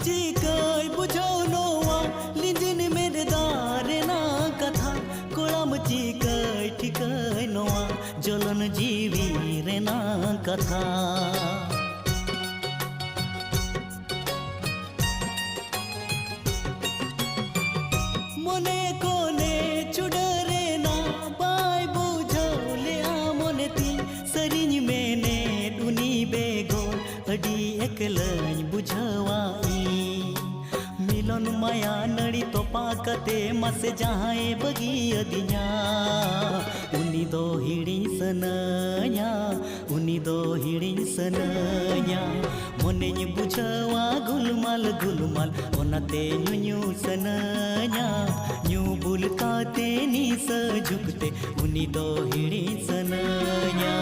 चिकाय बुझाओ नोवा लिंजिन मेरे दारे ना कथा कोड़ाम चिकाय ठिकाय नोवा जलन जीवी रे ना कथा मने कोने चुडरे ना बाय बुझाओ ले मोने ती सरिन मेने दुनी बेगोन अडी एकलኝ बुझावाई मिलन माया नड़ी तो पाकते मसे जहाए बगी अदिया उनी दो हिड़ी सनया उनी दो हिड़ी सनया मने बुझावा गुलमाल गुलमाल ओनाते न्यू सनया न्यू बुलकाते नी सजुकते उनी दो हिड़ी सनया